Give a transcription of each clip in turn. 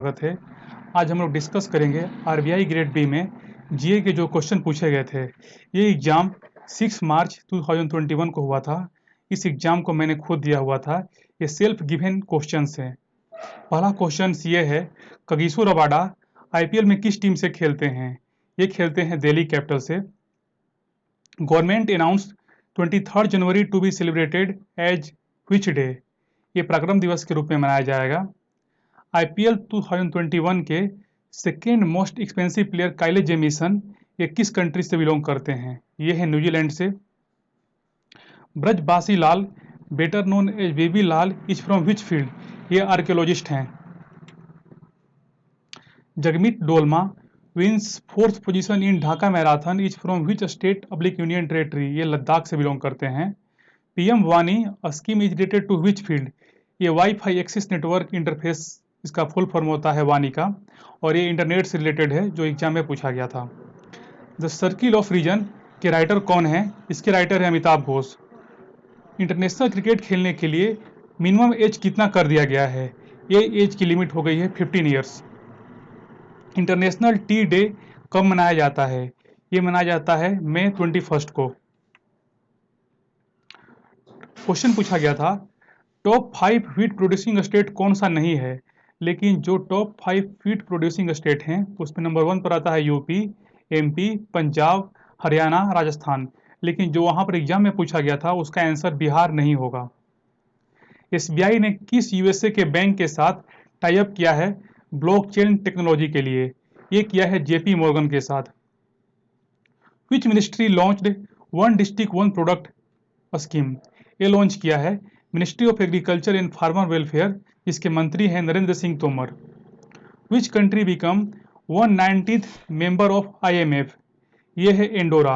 स्वागत है। आज हम लोग डिस्कस करेंगे आरबीआई ग्रेड बी में जीए के जो क्वेश्चन पूछे गए थे। ये एग्ज़ाम 6 मार्च 2021 को हुआ था। इस एग्ज़ाम को मैंने खुद दिया हुआ था। ये सेल्फ गिवन क्वेश्चंस हैं। पहला क्वेश्चन ये है, कगिसो रबाडा आईपीएल में किस टीम से खेलते हैं? ये खेलते हैं दिल्ली कैपिटल से। Government announced 23 January to be celebrated as which day? ये पराक्रम दिवस के रूप में मनाया जाएगा। आईपीएल 2021 के सेकेंड मोस्ट एक्सपेंसिव प्लेयर काइले जेमिसन ये किस कंट्री से बिलोंग करते हैं? ये है न्यूजीलैंड से। Brajbasi Lal better known as baby Lal is from which field? ये आर्कियोलॉजिस्ट हैं। Jagmeet Dolma wins fourth position in Dhaka marathon is from which state अब्लिक यूनियन टेरेटरी? ये लद्दाख से बिलोंग करते हैं। पीएम वानी scheme is related to which field? ये वाईफाई एक्सेस नेटवर्क इंटरफेस इसका फुल फॉर्म होता है वानी का, और ये इंटरनेट से रिलेटेड है जो एग्जाम में पूछा गया था। द सर्किल ऑफ रीजन के राइटर कौन है? इसके राइटर है अमिताभ घोष। इंटरनेशनल क्रिकेट खेलने के लिए मिनिमम एज कितना कर दिया गया है? ये एज की लिमिट हो गई है 15 ईयर्स। इंटरनेशनल टी डे कब मनाया जाता है? ये मनाया जाता है मई 21 को। क्वेश्चन पूछा गया था, टॉप 5 व्हीट प्रोड्यूसिंग स्टेट कौन सा नहीं है? लेकिन जो टॉप 5 व्हीट प्रोड्यूसिंग स्टेट हैं उसमें नंबर 1 पर आता है यूपी, एमपी, पंजाब, हरियाणा, राजस्थान। लेकिन जो वहाँ पर एग्जाम में पूछा गया था उसका आंसर बिहार नहीं होगा। एसबीआई ने किस यूएसए के बैंक के साथ टाई अप किया है ब्लॉकचेन टेक्नोलॉजी के लिए? ये किया है जेपी मॉर्गन के साथ। Which ministry launched one district one product scheme? ये लॉन्च किया है ministry of agriculture and farmer welfare, जिसके मंत्री हैं Narendra Singh Tomar. Which country become 190th member of IMF? ये है Andorra.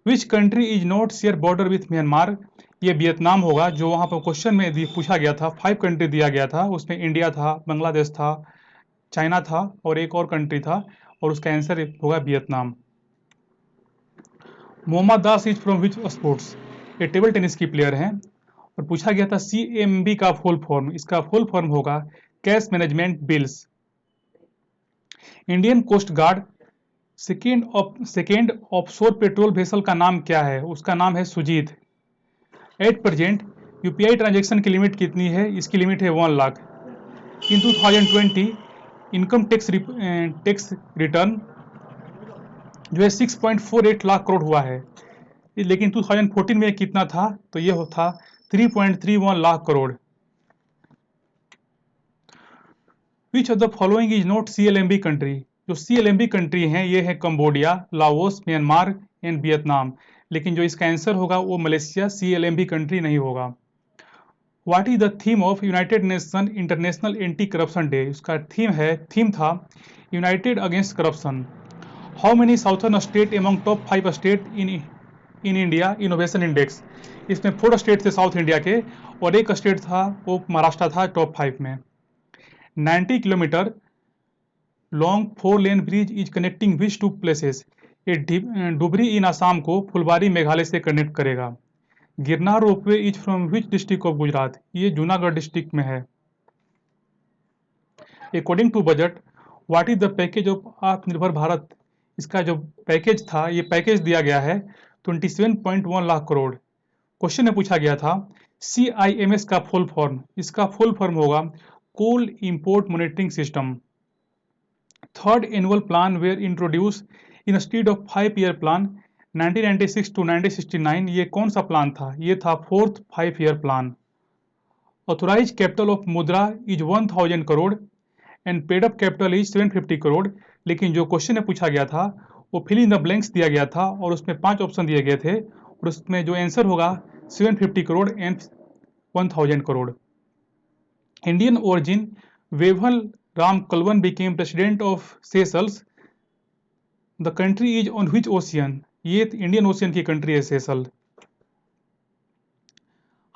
Which country is not share border with Myanmar? ये Vietnam होगा। जो वहाँ पर क्वेश्चन में पूछा गया था 5 कंट्री दिया गया था, उसमें इंडिया था, बांग्लादेश था, चाइना था और एक और कंट्री था, और उसका आंसर होगा Vietnam. Mohammad Das is from which sports? ये टेबल टेनिस की प्लेयर हैं। और पूछा गया था सीएमबी का फुल फॉर्म, इसका फुल फॉर्म होगा cash management bills. Indian coast guard second offshore patrol vessel का नाम क्या है? उसका नाम है Sujeet. At present UPI transaction की लिमिट कितनी है? इसकी लिमिट है 1 lakh. In 2020 income tax return जो है 6.48 लाख करोड़ हुआ है। लेकिन 2014 में कितना था? तो ये था 3.31 lakh crore. Which of the following is not CLMB country? जो सीएलएमबी कंट्री हैं ये है Cambodia, Laos, Myanmar and Vietnam. लेकिन जो इसका आंसर होगा वो मलेशिया सीएलएमबी कंट्री नहीं होगा। What is the theme of United nation international anti corruption day? उसका थीम था United against corruption. How many southern state among top 5 state in India innovation index? इसमें 4 स्टेट थे साउथ इंडिया के, और एक state था वो महाराष्ट्र था टॉप 5 में। 90 kilometre long 4 lane bridge is connecting which 2 places? ये डुबरी इन आसाम को फुलबारी मेघालय से कनेक्ट करेगा। Girnar ropeway is from which district of Gujarat? ये जूनागढ़ डिस्ट्रिक्ट में है। According to budget what is the package of Atmanirbhar Bharat? इसका जो पैकेज था, ये पैकेज दिया गया है 27.1 लाख करोड़। क्वेश्चन में पूछा गया था CIMS का फुल फॉर्म, इसका फुल फॉर्म होगा coal import monitoring system. Third annual plan were introduce instead of 5 year plan 1996 to 1969। ये कौन सा प्लान था? ये था 4th 5 year plan. Authorise capital of Mudra is 1000 crore and paid up capital is 750 crore. लेकिन जो क्वेश्चन में पूछा गया था वो फिल इन द ब्लैंक्स दिया गया था, और उसमें 5 ऑप्शन दिए गए थे, और उसमें जो आंसर होगा 750 crore and 1000 crore. Indian origin Wavel Ramkalawan became president of Seychelles. The country is on which ocean? ये इंडियन ओशियन की कंट्री है Seychelles.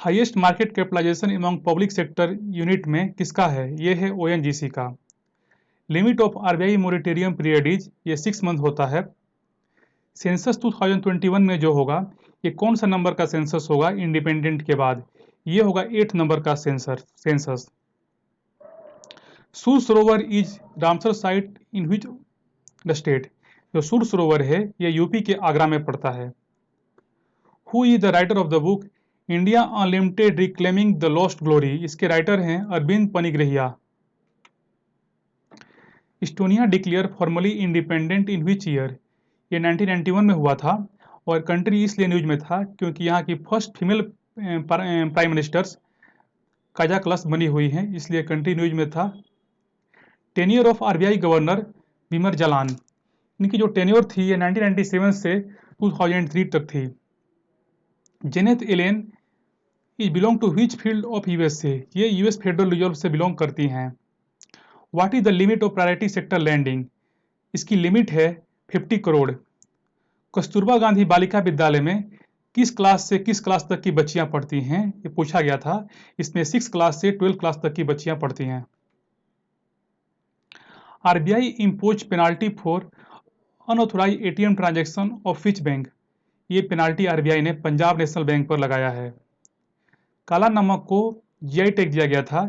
Highest market capitalisation among public sector unit में किसका है? ये है ओएनजीसी का। Limit of RBI moratorium period is, ये 6 मंथ होता है। सेंसस 2021 में जो होगा ये कौन सा नंबर का सेंसस होगा इंडिपेंडेंट के बाद? ये होगा 8 नंबर का सेंसस। सुर सरोवर is Ramsar site in which the state? जो सुर सरोवर है ये यूपी के आगरा में पड़ता है। Who is the writer of the book India unlimited reclaiming the lost glory? इसके राइटर हैं Arvind Panagariya. Estonia declare formally independent in which year? ये 1991 में हुआ था और कंट्री इसलिए न्यूज में था क्योंकि यहाँ की फर्स्ट फीमेल प्राइम मिनिस्टर्स काजा क्लास बनी हुई हैं, इसलिए कंट्री न्यूज में था। Tenure of RBI governor Bimal Jalan, इनकी जो टेन्योर थी ये 1997 से 2003 तक थी। Janet Yellen is belong to which field of USA? ये यूएस फेडरल रिजर्व से बिलोंग करती हैं। What is the limit of priority sector lending? इसकी लिमिट है 50 करोड़। कस्तूरबा गांधी बालिका विद्यालय में किस क्लास से किस क्लास तक की बच्चियां पढ़ती हैं? ये पूछा गया था। इसमें 6 क्लास से 12 क्लास तक की बच्चियां पढ़ती हैं। RBI impose penalty for unauthorise ATM transaction of which bank? ये पेनाल्टी आरबीआई ने पंजाब नेशनल बैंक पर लगाया है। काला नमक को जीआई टैग दिया गया था।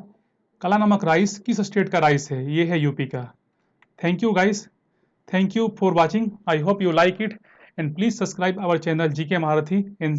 काला नमक राइस किस स्टेट का राइस है? ये है यूपी का। Thank you guys, thank you for watching. I hope you like it and please subscribe our channel GK Maharathi and